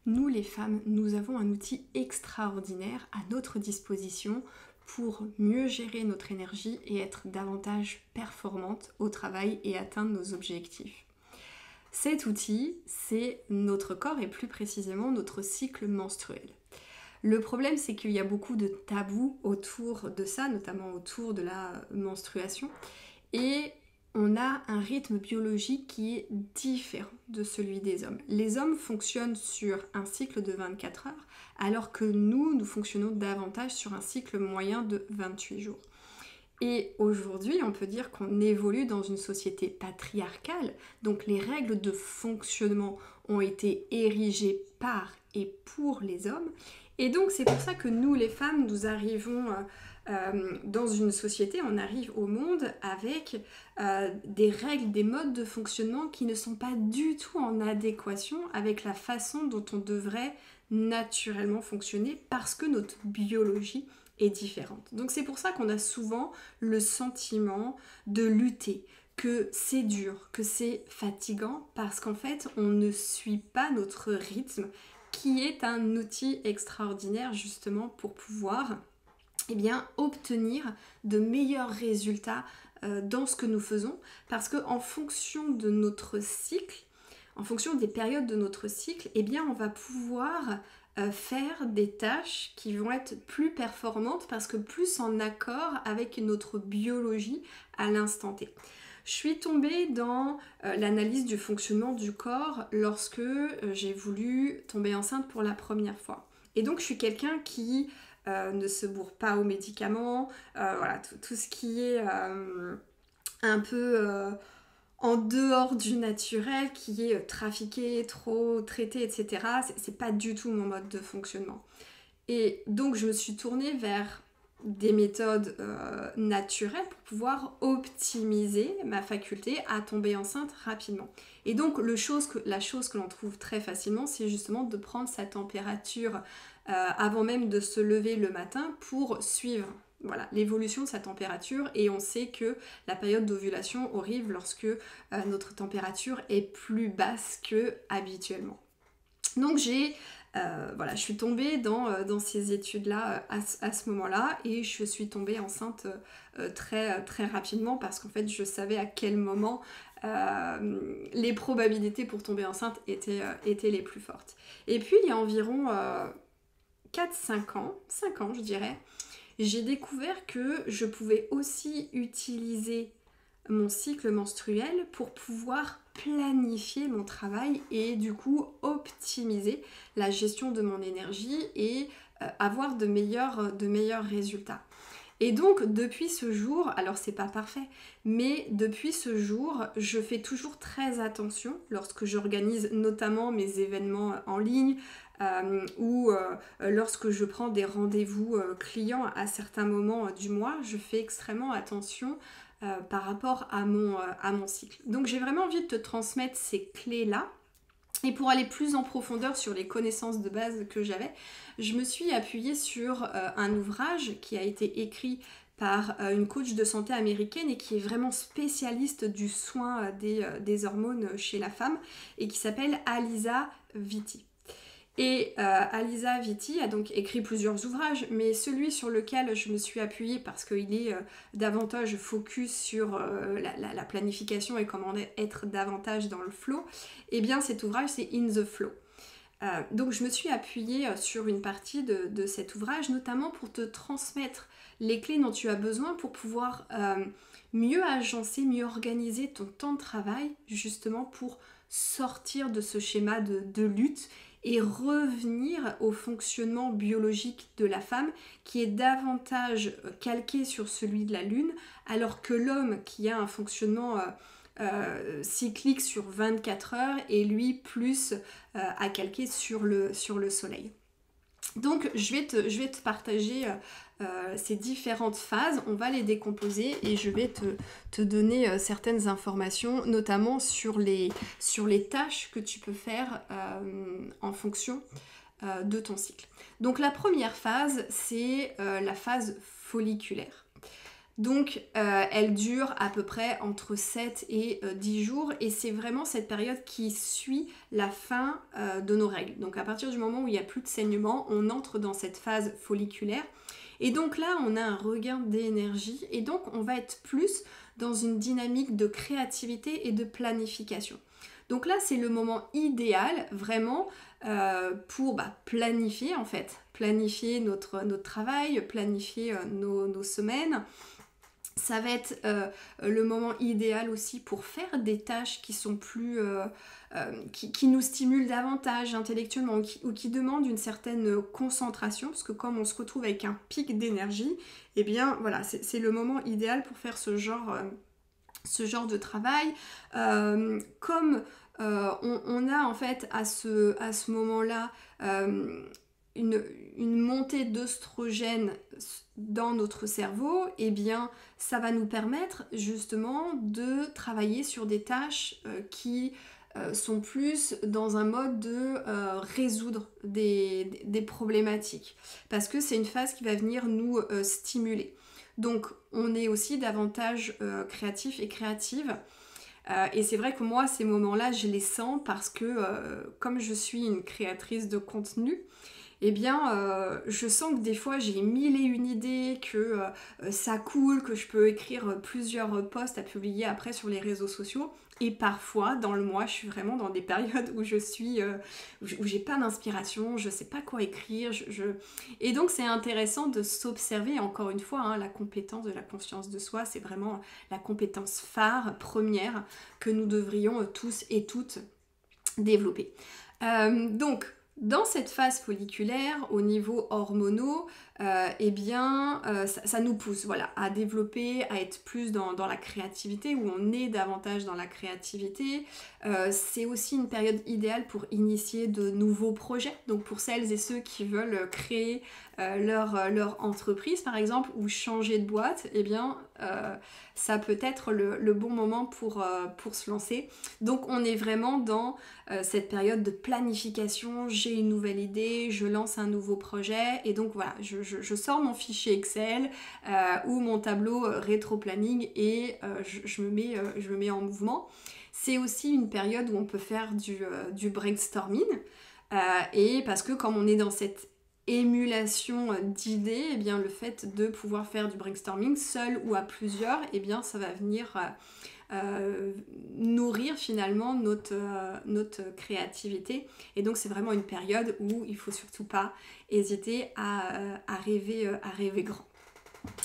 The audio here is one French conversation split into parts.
Nous les femmes, nous avons un outil extraordinaire à notre disposition pour mieux gérer notre énergie et être davantage performante au travail et atteindre nos objectifs. Cet outil, c'est notre corps et plus précisément notre cycle menstruel. Le problème, c'est qu'il y a beaucoup de tabous autour de ça, notamment autour de la menstruation. Et on a un rythme biologique qui est différent de celui des hommes. Les hommes fonctionnent sur un cycle de 24 heures, alors que nous fonctionnons davantage sur un cycle moyen de 28 jours. Et aujourd'hui, on peut dire qu'on évolue dans une société patriarcale, donc les règles de fonctionnement ont été érigées par et pour les hommes. Et donc c'est pour ça que nous, les femmes, nous arrivons dans une société, on arrive au monde avec des règles, des modes de fonctionnement qui ne sont pas du tout en adéquation avec la façon dont on devrait naturellement fonctionner parce que notre biologie est différente. Donc c'est pour ça qu'on a souvent le sentiment de lutter, que c'est dur, que c'est fatigant, parce qu'en fait on ne suit pas notre rythme, qui est un outil extraordinaire justement pour pouvoir obtenir de meilleurs résultats dans ce que nous faisons, parce qu'en fonction de notre cycle, en fonction des périodes de notre cycle, on va pouvoir faire des tâches qui vont être plus performantes parce que plus en accord avec notre biologie à l'instant T. Je suis tombée dans l'analyse du fonctionnement du corps lorsque j'ai voulu tomber enceinte pour la première fois. Et donc je suis quelqu'un qui ne se bourre pas aux médicaments, voilà, tout ce qui est un peu en dehors du naturel, qui est trafiqué, trop traité, etc. C'est pas du tout mon mode de fonctionnement. Et donc je me suis tournée vers des méthodes naturelles pour pouvoir optimiser ma faculté à tomber enceinte rapidement. Et donc la chose que l'on trouve très facilement, c'est justement de prendre sa température avant même de se lever le matin pour suivre l'évolution de sa température. Et on sait que la période d'ovulation arrive lorsque notre température est plus basse que habituellement. Donc je suis tombée dans ces études-là à ce moment-là, et je suis tombée enceinte très, très rapidement parce qu'en fait je savais à quel moment les probabilités pour tomber enceinte étaient les plus fortes. Et puis il y a environ 4-5 ans, 5 ans je dirais, j'ai découvert que je pouvais aussi utiliser mon cycle menstruel pour pouvoir planifier mon travail et du coup optimiser la gestion de mon énergie et avoir de meilleurs résultats. Et donc depuis ce jour, alors c'est pas parfait, mais depuis ce jour, je fais toujours très attention lorsque j'organise notamment mes événements en ligne ou lorsque je prends des rendez-vous clients à certains moments du mois, je fais extrêmement attention par rapport à mon cycle. Donc j'ai vraiment envie de te transmettre ces clés-là. Et pour aller plus en profondeur sur les connaissances de base que j'avais, je me suis appuyée sur un ouvrage qui a été écrit par une coach de santé américaine et qui est vraiment spécialiste du soin des hormones chez la femme et qui s'appelle Alisa Vitti. Et Alisa Vitti a donc écrit plusieurs ouvrages, mais celui sur lequel je me suis appuyée parce qu'il est davantage focus sur la planification et comment être davantage dans le flow, et bien cet ouvrage c'est In the Flow. Donc je me suis appuyée sur une partie de cet ouvrage, notamment pour te transmettre les clés dont tu as besoin pour pouvoir mieux agencer, mieux organiser ton temps de travail, justement pour sortir de ce schéma de lutte et revenir au fonctionnement biologique de la femme qui est davantage calqué sur celui de la lune, alors que l'homme qui a un fonctionnement cyclique sur 24 heures est lui plus à calquer sur le soleil. Donc je vais te partager ces différentes phases, on va les décomposer et je vais te donner certaines informations, notamment sur les tâches que tu peux faire en fonction de ton cycle. Donc la première phase, c'est la phase folliculaire. Donc elle dure à peu près entre 7 et 10 jours et c'est vraiment cette période qui suit la fin de nos règles. Donc à partir du moment où il n'y a plus de saignement, on entre dans cette phase folliculaire et donc là on a un regain d'énergie et donc on va être plus dans une dynamique de créativité et de planification. Donc là c'est le moment idéal vraiment pour planifier en fait, planifier notre travail, planifier nos semaines. Ça va être le moment idéal aussi pour faire des tâches qui sont plus qui nous stimulent davantage intellectuellement ou qui demandent une certaine concentration parce que comme on se retrouve avec un pic d'énergie, et bien voilà, c'est le moment idéal pour faire ce genre de travail. Comme on a en fait à ce moment-là une montée d'œstrogène dans notre cerveau, et bien ça va nous permettre justement de travailler sur des tâches qui sont plus dans un mode de résoudre des problématiques parce que c'est une phase qui va venir nous stimuler. Donc on est aussi davantage créatif et créative. Et c'est vrai que moi, ces moments-là, je les sens parce que comme je suis une créatrice de contenu, eh bien, je sens que des fois, j'ai mille et une idées, que ça coule, que je peux écrire plusieurs posts à publier après sur les réseaux sociaux. Et parfois, dans le mois, je suis vraiment dans des périodes où où j'ai pas d'inspiration, je sais pas quoi écrire. Et donc, c'est intéressant de s'observer. Encore une fois, hein, la compétence de la conscience de soi, c'est vraiment la compétence phare, première, que nous devrions tous et toutes développer. Donc, dans cette phase folliculaire, au niveau hormonaux, ça nous pousse à développer, à être plus dans la créativité, où on est davantage dans la créativité. C'est aussi une période idéale pour initier de nouveaux projets. Donc pour celles et ceux qui veulent créer leur entreprise, par exemple, ou changer de boîte, ça peut être le bon moment pour se lancer. Donc on est vraiment dans cette période de planification. J'ai une nouvelle idée, je lance un nouveau projet et donc voilà, je sors mon fichier Excel ou mon tableau rétro-planning et je me mets en mouvement. C'est aussi une période où on peut faire du brainstorming et parce que comme on est dans cette émulation d'idées, eh bien le fait de pouvoir faire du brainstorming seul ou à plusieurs, eh bien ça va venir nourrir finalement notre créativité. Et donc c'est vraiment une période où il faut surtout pas hésiter à rêver grand.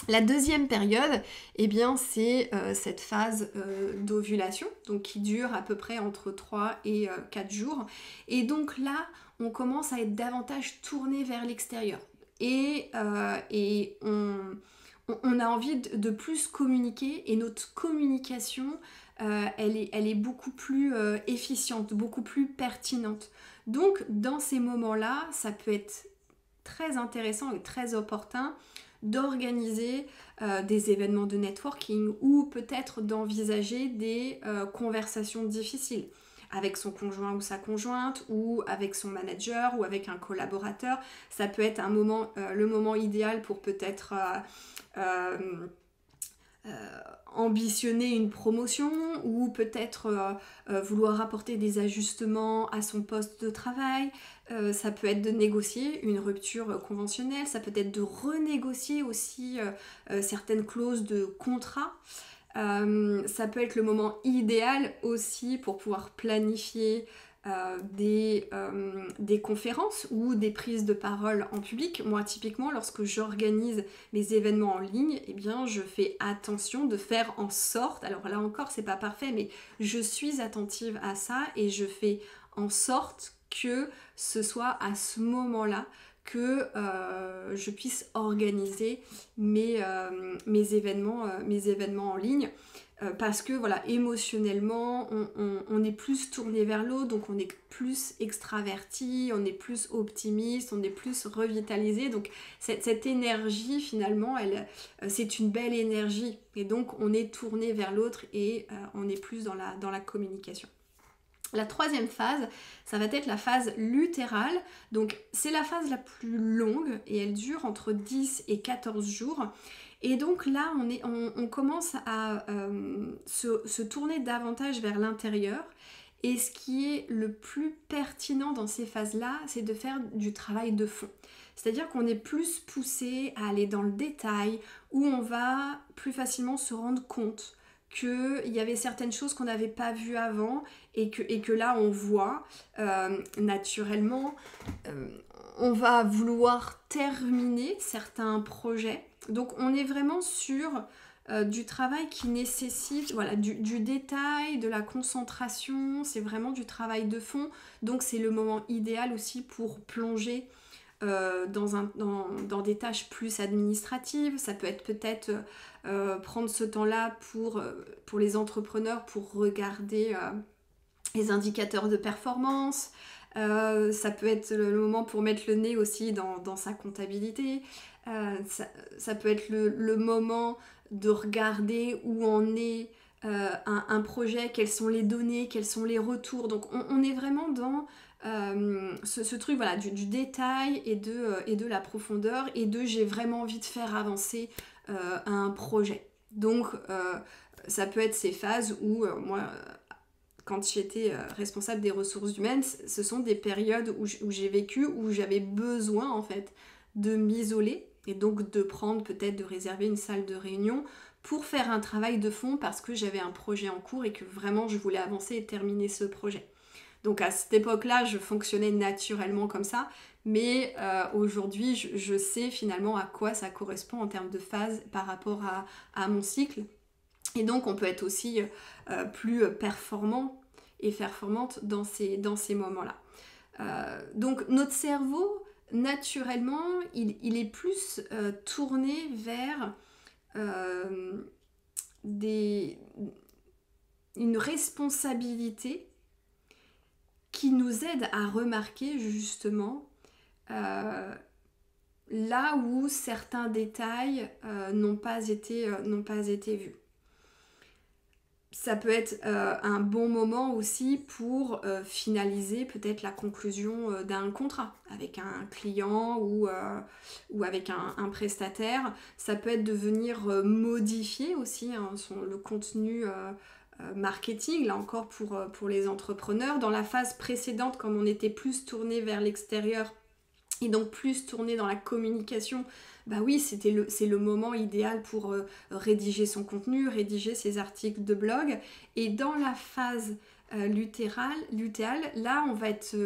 La deuxième période, eh bien, c'est cette phase d'ovulation, donc qui dure à peu près entre 3 et 4 jours. Et donc là, on commence à être davantage tourné vers l'extérieur. Et on a envie de plus communiquer et notre communication, elle est beaucoup plus efficiente, beaucoup plus pertinente. Donc, dans ces moments-là, ça peut être très intéressant et très opportun d'organiser des événements de networking ou peut-être d'envisager des conversations difficiles avec son conjoint ou sa conjointe ou avec son manager ou avec un collaborateur. Ça peut être le moment idéal pour peut-être ambitionner une promotion ou peut-être vouloir apporter des ajustements à son poste de travail. Ça peut être de négocier une rupture conventionnelle, ça peut être de renégocier aussi certaines clauses de contrat. Ça peut être le moment idéal aussi pour pouvoir planifier des conférences ou des prises de parole en public. Moi, typiquement, lorsque j'organise les événements en ligne, eh bien, je fais attention de faire en sorte, alors là encore, c'est pas parfait, mais je suis attentive à ça et je fais en sorte que ce soit à ce moment-là que je puisse organiser mes événements en ligne. Parce que voilà, émotionnellement, on est plus tourné vers l'autre, donc on est plus extraverti, on est plus optimiste, on est plus revitalisé. Donc cette énergie, finalement, c'est une belle énergie. Et donc on est tourné vers l'autre et on est plus dans la communication. La troisième phase, ça va être la phase lutérale. Donc c'est la phase la plus longue et elle dure entre 10 et 14 jours. Et donc là, on commence à se tourner davantage vers l'intérieur. Et ce qui est le plus pertinent dans ces phases-là, c'est de faire du travail de fond. C'est-à-dire qu'on est plus poussé à aller dans le détail, où on va plus facilement se rendre compte qu'il y avait certaines choses qu'on n'avait pas vues avant et que là on voit naturellement. On va vouloir terminer certains projets. Donc on est vraiment sur du travail qui nécessite du détail, de la concentration, c'est vraiment du travail de fond. Donc c'est le moment idéal aussi pour plonger dans des tâches plus administratives. Ça peut être peut-être prendre ce temps-là pour les entrepreneurs pour regarder les indicateurs de performance. Ça peut être le moment pour mettre le nez aussi dans sa comptabilité. Ça peut être le moment de regarder où en est un projet, quelles sont les données, quels sont les retours. Donc on est vraiment dans ce truc voilà, du détail et de la profondeur et de j'ai vraiment envie de faire avancer un projet. Donc ça peut être ces phases où moi quand j'étais responsable des ressources humaines, ce sont des périodes où j'ai vécu, où j'avais besoin en fait de m'isoler et donc de prendre peut-être de réserver une salle de réunion pour faire un travail de fond parce que j'avais un projet en cours et que vraiment je voulais avancer et terminer ce projet. Donc à cette époque-là, je fonctionnais naturellement comme ça, mais aujourd'hui, je sais finalement à quoi ça correspond en termes de phase par rapport à mon cycle. Et donc on peut être aussi plus performant et performante dans ces moments-là. Donc notre cerveau, naturellement, il est plus tourné vers une responsabilité qui nous aide à remarquer justement là où certains détails n'ont pas été vus. Ça peut être un bon moment aussi pour finaliser peut-être la conclusion d'un contrat avec un client ou avec un prestataire. Ça peut être de venir modifier aussi le contenu marketing, là encore pour les entrepreneurs. Dans la phase précédente, comme on était plus tourné vers l'extérieur et donc plus tourné dans la communication, bah oui, c'est le moment idéal pour rédiger son contenu, rédiger ses articles de blog. Et dans la phase lutéale, là, on va être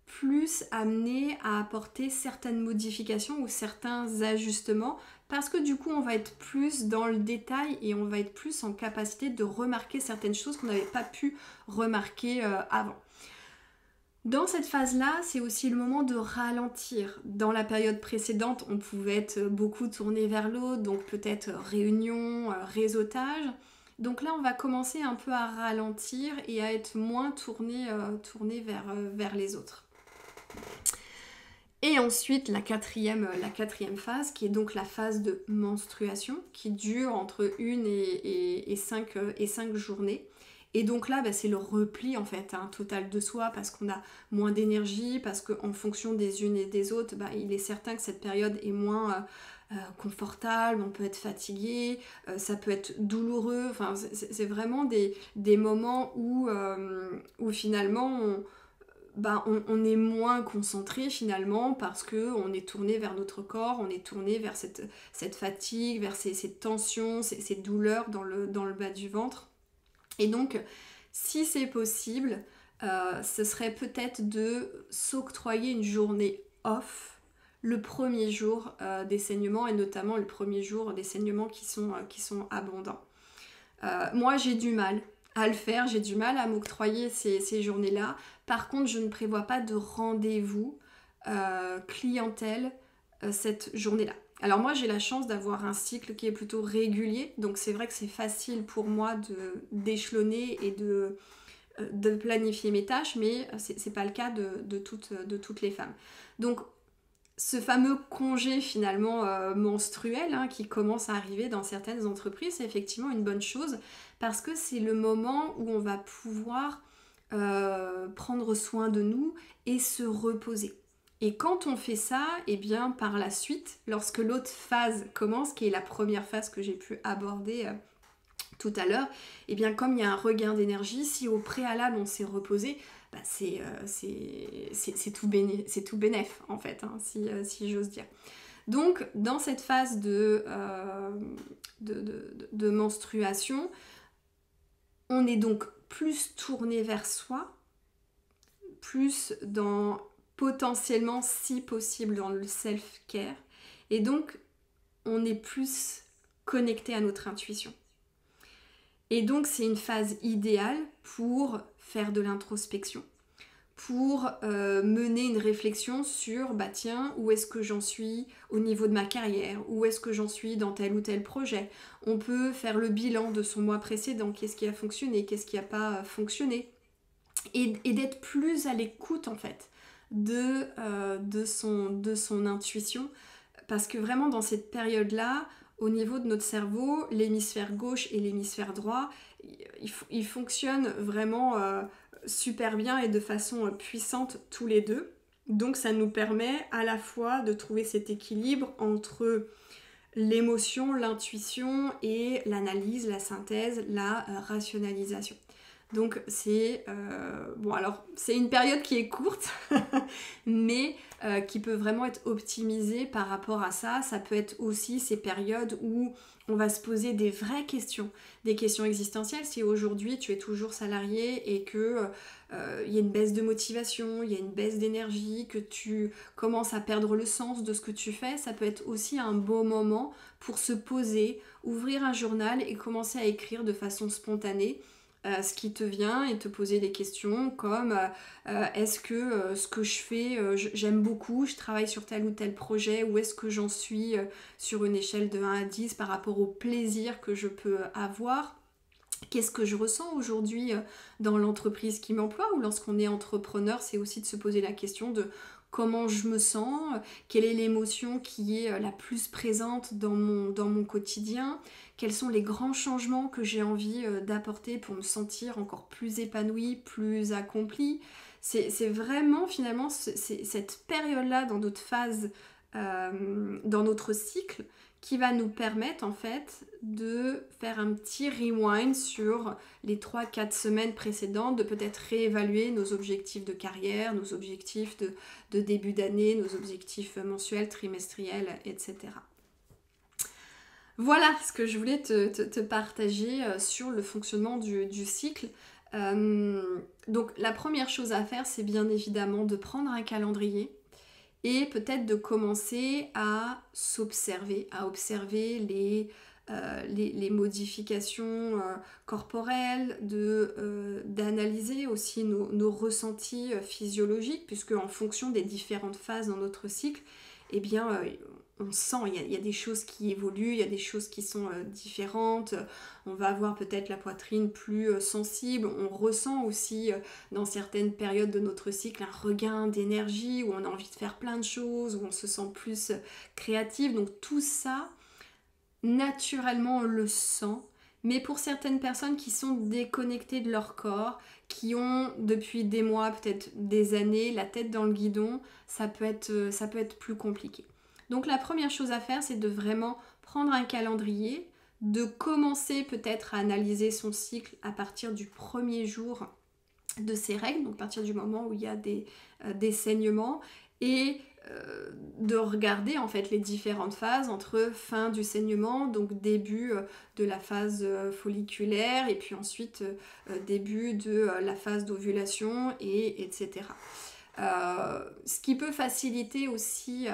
plus amené à apporter certaines modifications ou certains ajustements parce que du coup, on va être plus dans le détail et on va être plus en capacité de remarquer certaines choses qu'on n'avait pas pu remarquer avant. Dans cette phase-là, c'est aussi le moment de ralentir. Dans la période précédente, on pouvait être beaucoup tourné vers l'autre, donc peut-être réunion, réseautage. Donc là, on va commencer un peu à ralentir et à être moins tourné vers les autres. Et ensuite, la quatrième phase, qui est donc la phase de menstruation, qui dure entre 1 et 5 journées. Et donc là, c'est le repli en fait, total de soi, parce qu'on a moins d'énergie, parce qu'en fonction des unes et des autres, il est certain que cette période est moins confortable, on peut être fatigué, ça peut être douloureux, enfin c'est vraiment des moments où finalement on est moins concentré finalement parce qu'on est tourné vers notre corps, on est tourné vers cette fatigue, vers ces tensions, ces douleurs dans le bas du ventre. Et donc, si c'est possible, ce serait peut-être de s'octroyer une journée off le premier jour des saignements et notamment le premier jour des saignements qui sont abondants. Moi, j'ai du mal à le faire, j'ai du mal à m'octroyer ces journées-là. Par contre, je ne prévois pas de rendez-vous clientèle cette journée-là. Alors moi j'ai la chance d'avoir un cycle qui est plutôt régulier, donc c'est vrai que c'est facile pour moi d'échelonner et de planifier mes tâches, mais c'est pas le cas de toutes les femmes. Donc ce fameux congé finalement menstruel qui commence à arriver dans certaines entreprises, c'est effectivement une bonne chose parce que c'est le moment où on va pouvoir prendre soin de nous et se reposer. Et quand on fait ça, et bien par la suite, lorsque l'autre phase commence, qui est la première phase que j'ai pu aborder tout à l'heure, et bien comme il y a un regain d'énergie, si au préalable on s'est reposé, bah c'est tout bénef en fait, hein, si j'ose dire. Donc dans cette phase de menstruation, on est donc plus tourné vers soi, plus dans potentiellement, si possible, dans le self-care, et donc on est plus connecté à notre intuition. Et donc c'est une phase idéale pour faire de l'introspection, pour mener une réflexion sur, bah tiens, où est-ce que j'en suis au niveau de ma carrière, où est-ce que j'en suis dans tel ou tel projet. On peut faire le bilan de son mois précédent, qu'est-ce qui a fonctionné, qu'est-ce qui n'a pas fonctionné, et d'être plus à l'écoute en fait de son intuition, parce que vraiment dans cette période-là, au niveau de notre cerveau, l'hémisphère gauche et l'hémisphère droit, ils fonctionnent vraiment super bien et de façon puissante tous les deux. Donc ça nous permet à la fois de trouver cet équilibre entre l'émotion, l'intuition et l'analyse, la synthèse, la rationalisation. Donc c'est c'est une période qui est courte, mais qui peut vraiment être optimisée par rapport à ça. Ça peut être aussi ces périodes où on va se poser des vraies questions, des questions existentielles. Si aujourd'hui tu es toujours salarié et que y a une baisse de motivation, il y a une baisse d'énergie, que tu commences à perdre le sens de ce que tu fais, ça peut être aussi un beau moment pour se poser, ouvrir un journal et commencer à écrire de façon spontanée ce qui te vient et te poser des questions comme est-ce que ce que je fais, j'aime beaucoup, je travaille sur tel ou tel projet, où est-ce que j'en suis sur une échelle de 1 à 10 par rapport au plaisir que je peux avoir. Qu'est-ce que je ressens aujourd'hui dans l'entreprise qui m'emploie, ou lorsqu'on est entrepreneur, c'est aussi de se poser la question de comment je me sens, quelle est l'émotion qui est la plus présente dans mon quotidien, quels sont les grands changements que j'ai envie d'apporter pour me sentir encore plus épanouie, plus accomplie. C'est vraiment finalement cette période-là dans notre phase, dans notre cycle, qui va nous permettre en fait de faire un petit rewind sur les 3-4 semaines précédentes, de peut-être réévaluer nos objectifs de carrière, nos objectifs de début d'année, nos objectifs mensuels, trimestriels, etc. Voilà ce que je voulais te partager sur le fonctionnement du cycle. Donc la première chose à faire, c'est bien évidemment de prendre un calendrier et peut-être de commencer à s'observer, à observer les modifications corporelles, d'analyser aussi nos ressentis physiologiques, puisque en fonction des différentes phases dans notre cycle, eh bien, on sent, il y a des choses qui évoluent, il y a des choses qui sont différentes. On va avoir peut-être la poitrine plus sensible. On ressent aussi dans certaines périodes de notre cycle un regain d'énergie, où on a envie de faire plein de choses, où on se sent plus créative. Donc tout ça, naturellement, on le sent. Mais pour certaines personnes qui sont déconnectées de leur corps, qui ont depuis des mois, peut-être des années, la tête dans le guidon, ça peut être plus compliqué. Donc la première chose à faire, c'est de vraiment prendre un calendrier, de commencer peut-être à analyser son cycle à partir du premier jour de ses règles, donc à partir du moment où il y a des saignements, et de regarder en fait les différentes phases entre fin du saignement, donc début de la phase folliculaire, et puis ensuite début de la phase d'ovulation, etc. Ce qui peut faciliter aussi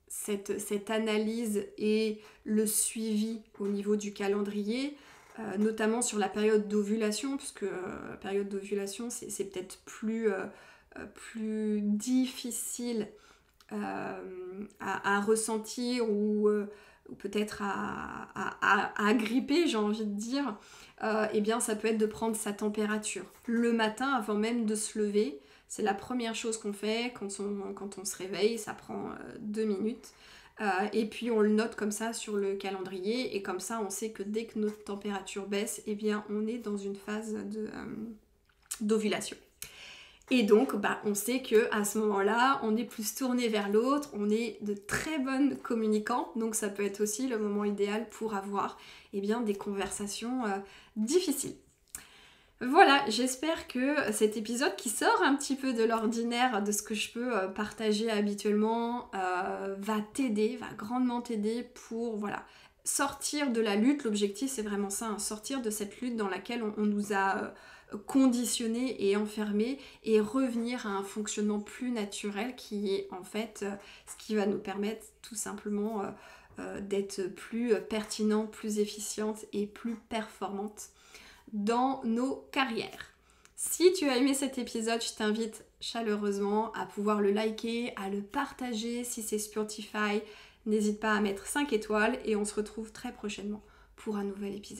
cette analyse et le suivi au niveau du calendrier, notamment sur la période d'ovulation, puisque la période d'ovulation c'est peut-être plus difficile à ressentir, ou peut-être à agripper, j'ai envie de dire. Eh bien ça peut être de prendre sa température le matin avant même de se lever. C'est la première chose qu'on fait quand on se réveille, ça prend 2 minutes. Et puis on le note comme ça sur le calendrier, et comme ça on sait que dès que notre température baisse, eh bien on est dans une phase d'ovulation. Et donc, on sait qu'à ce moment-là, on est plus tourné vers l'autre, on est de très bonnes communicants, donc ça peut être aussi le moment idéal pour avoir des conversations difficiles. Voilà, j'espère que cet épisode qui sort un petit peu de l'ordinaire de ce que je peux partager habituellement va t'aider, va grandement t'aider pour sortir de la lutte. L'objectif c'est vraiment ça, sortir de cette lutte dans laquelle on nous a conditionnés et enfermés et revenir à un fonctionnement plus naturel qui est en fait ce qui va nous permettre tout simplement d'être plus pertinent, plus efficiente et plus performante dans nos carrières. Si tu as aimé cet épisode, je t'invite chaleureusement à pouvoir le liker, à le partager si c'est Spotify. N'hésite pas à mettre 5 étoiles et on se retrouve très prochainement pour un nouvel épisode.